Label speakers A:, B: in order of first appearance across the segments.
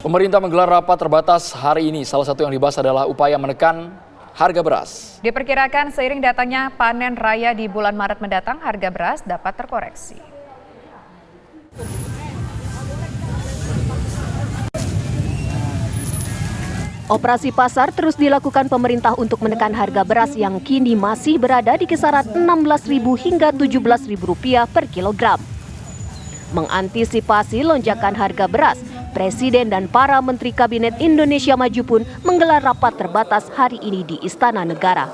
A: Pemerintah menggelar rapat terbatas hari ini. Salah satu yang dibahas adalah upaya menekan harga beras.
B: Diperkirakan seiring datangnya panen raya di bulan Maret mendatang, harga beras dapat terkoreksi.
C: Operasi pasar terus dilakukan pemerintah untuk menekan harga beras yang kini masih berada di kisaran Rp16.000 hingga Rp17.000 per kilogram. Mengantisipasi lonjakan harga beras, Presiden dan para Menteri Kabinet Indonesia Maju pun menggelar rapat terbatas hari ini di Istana Negara.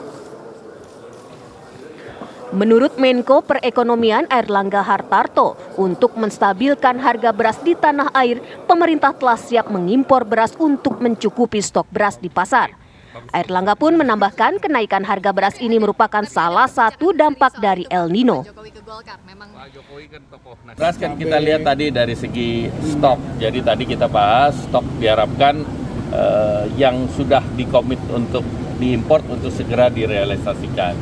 C: Menurut Menko Perekonomian Airlangga Hartarto, untuk menstabilkan harga beras di tanah air, pemerintah telah siap mengimpor beras untuk mencukupi stok beras di pasar. Airlangga pun menambahkan kenaikan harga beras ini merupakan salah satu dampak dari El Nino.
D: Beras kan kita lihat tadi dari segi stok, jadi tadi kita bahas stok diharapkan yang sudah dikomit untuk diimpor untuk segera direalisasikan,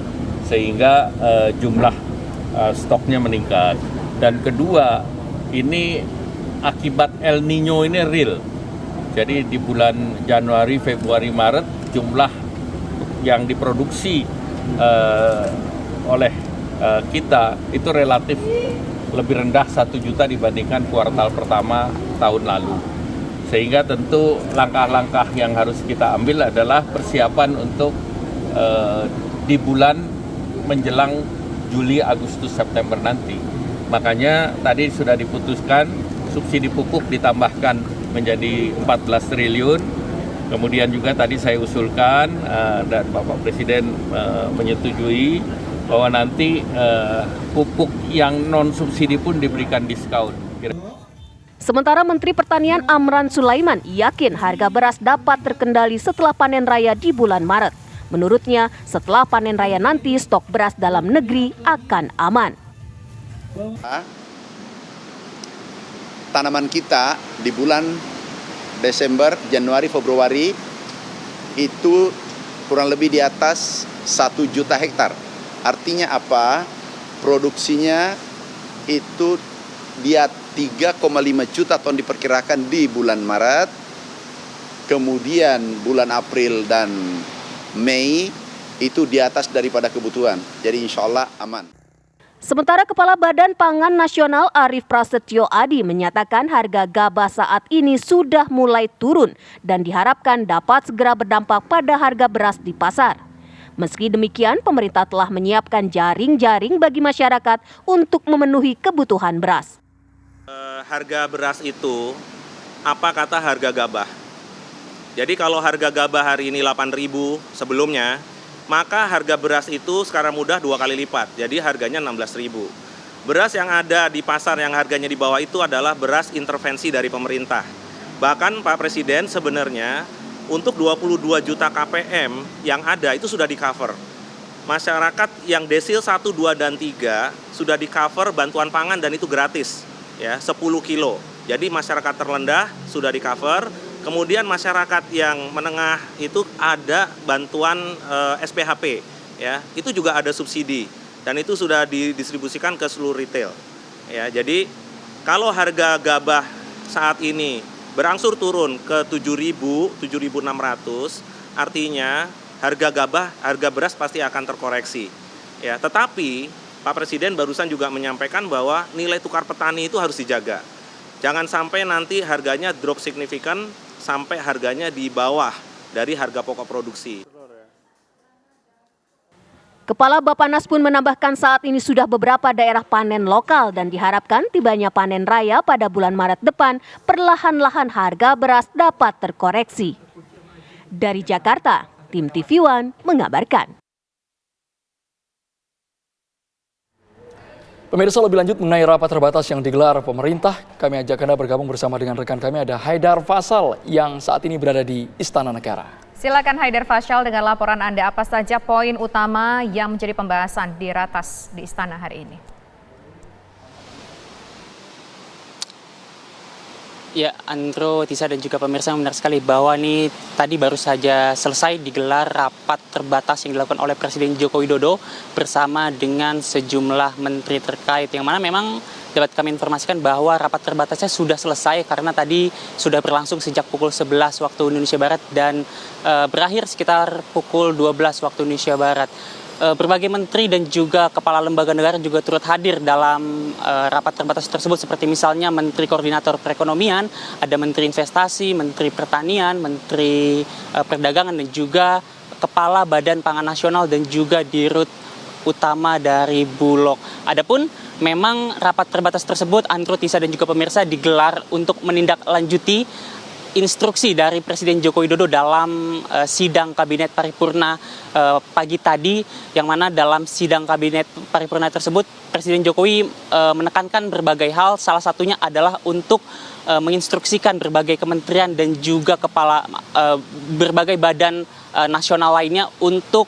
D: sehingga jumlah stoknya meningkat. Dan kedua, ini akibat El Nino ini real. Jadi di bulan Januari, Februari, Maret jumlah yang diproduksi oleh kita itu relatif lebih rendah 1 juta dibandingkan kuartal pertama tahun lalu. Sehingga tentu langkah-langkah yang harus kita ambil adalah persiapan untuk di bulan menjelang Juli, Agustus, September nanti. Makanya tadi sudah diputuskan subsidi pupuk ditambahkan menjadi 14 triliun. Kemudian juga tadi saya usulkan dan Bapak Presiden menyetujui bahwa nanti pupuk yang non-subsidi pun diberikan diskon.
C: Sementara Menteri Pertanian Amran Sulaiman yakin harga beras dapat terkendali setelah panen raya di bulan Maret. Menurutnya, setelah panen raya nanti stok beras dalam negeri akan aman.
E: Tanaman kita di bulan Desember, Januari, Februari itu kurang lebih di atas 1 juta hektar. Artinya apa? Produksinya itu dia 3,5 juta ton diperkirakan di bulan Maret. Kemudian bulan April dan Mei itu di atas daripada kebutuhan. Jadi insya Allah aman.
C: Sementara Kepala Badan Pangan Nasional Arief Prasetyo Adi menyatakan harga gabah saat ini sudah mulai turun dan diharapkan dapat segera berdampak pada harga beras di pasar. Meski demikian, pemerintah telah menyiapkan jaring-jaring bagi masyarakat untuk memenuhi kebutuhan beras.
F: Harga beras itu, apa kata harga gabah? Jadi kalau harga gabah hari ini 8.000 sebelumnya, maka harga beras itu sekarang mudah 2 kali lipat, jadi harganya 16.000. Beras yang ada di pasar yang harganya di bawah itu adalah beras intervensi dari pemerintah. Bahkan Pak Presiden sebenarnya untuk 22 juta KPM yang ada itu sudah di-cover. Masyarakat yang desil 1, 2, dan 3 sudah di-cover bantuan pangan dan itu gratis, ya 10 kilo. Jadi masyarakat terlendah sudah di-cover. Kemudian masyarakat yang menengah itu ada bantuan SPHP, ya itu juga ada subsidi dan itu sudah didistribusikan ke seluruh retail. Ya, jadi kalau harga gabah saat ini berangsur turun ke 7.000, 7.600, artinya harga beras pasti akan terkoreksi. Ya, tetapi Pak Presiden barusan juga menyampaikan bahwa nilai tukar petani itu harus dijaga. Jangan sampai nanti harganya drop signifikan sampai harganya di bawah dari harga pokok produksi.
C: Kepala Bappenas pun menambahkan saat ini sudah beberapa daerah panen lokal dan diharapkan tibanya panen raya pada bulan Maret depan perlahan-lahan harga beras dapat terkoreksi. Dari Jakarta, tim TV One mengabarkan.
A: Pemirsa, lebih lanjut mengenai rapat terbatas yang digelar pemerintah, kami ajak Anda bergabung bersama dengan rekan kami ada Haidar Faisal yang saat ini berada di Istana Negara.
B: Silakan Haidar Faisal dengan laporan Anda, apa saja poin utama yang menjadi pembahasan di ratas di Istana hari ini?
G: Ya, Andro, Tisa dan juga pemirsa, benar sekali bahwa ini tadi baru saja selesai digelar rapat terbatas yang dilakukan oleh Presiden Joko Widodo bersama dengan sejumlah menteri terkait, yang mana memang dapat kami informasikan bahwa rapat terbatasnya sudah selesai karena tadi sudah berlangsung sejak pukul 11 waktu Indonesia Barat dan berakhir sekitar pukul 12 waktu Indonesia Barat. Berbagai menteri dan juga kepala lembaga negara juga turut hadir dalam rapat terbatas tersebut, seperti misalnya Menteri Koordinator Perekonomian, ada Menteri Investasi, Menteri Pertanian, Menteri Perdagangan, dan juga Kepala Badan Pangan Nasional dan juga Dirut Utama dari Bulog. Adapun memang rapat terbatas tersebut, Andro, Tisa, dan juga pemirsa, digelar untuk menindaklanjuti instruksi dari Presiden Joko Widodo dalam sidang Kabinet Paripurna pagi tadi, yang mana dalam sidang Kabinet Paripurna tersebut Presiden Jokowi menekankan berbagai hal, salah satunya adalah untuk menginstruksikan berbagai kementerian dan juga berbagai badan nasional lainnya untuk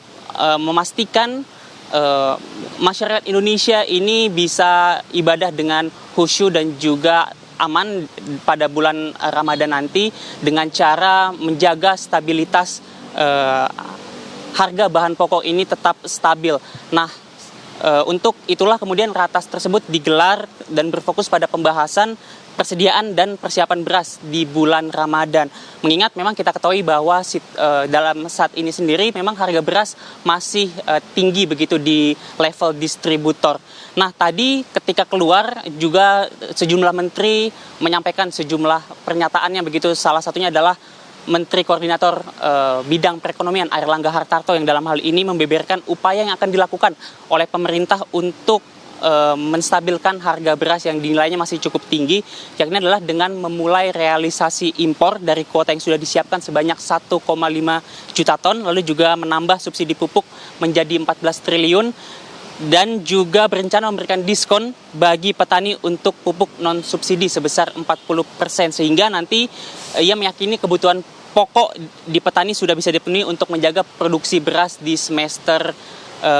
G: memastikan masyarakat Indonesia ini bisa ibadah dengan khusyuk dan juga aman pada bulan Ramadan nanti dengan cara menjaga stabilitas harga bahan pokok ini tetap stabil. Nah, untuk itulah kemudian ratas tersebut digelar dan berfokus pada pembahasan persediaan dan persiapan beras di bulan Ramadan. Mengingat memang kita ketahui bahwa dalam saat ini sendiri memang harga beras masih tinggi begitu di level distributor. Nah, tadi ketika keluar juga sejumlah menteri menyampaikan sejumlah pernyataannya begitu. Salah satunya adalah Menteri Koordinator Bidang Perekonomian Airlangga Hartarto yang dalam hal ini membeberkan upaya yang akan dilakukan oleh pemerintah untuk menstabilkan harga beras yang dinilainya masih cukup tinggi, yakni adalah dengan memulai realisasi impor dari kuota yang sudah disiapkan sebanyak 1,5 juta ton, lalu juga menambah subsidi pupuk menjadi 14 triliun, dan juga berencana memberikan diskon bagi petani untuk pupuk non-subsidi sebesar 40%, sehingga nanti ia meyakini kebutuhan pokok di petani sudah bisa dipenuhi untuk menjaga produksi beras di semester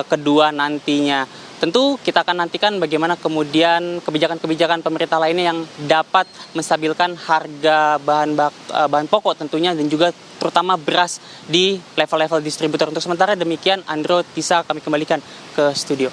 G: kedua nantinya. Tentu kita akan nantikan bagaimana kemudian kebijakan-kebijakan pemerintah lainnya yang dapat menstabilkan harga bahan pokok tentunya, dan juga terutama beras di level-level distributor. Untuk sementara demikian, Andro, Tisa, kami kembalikan ke studio.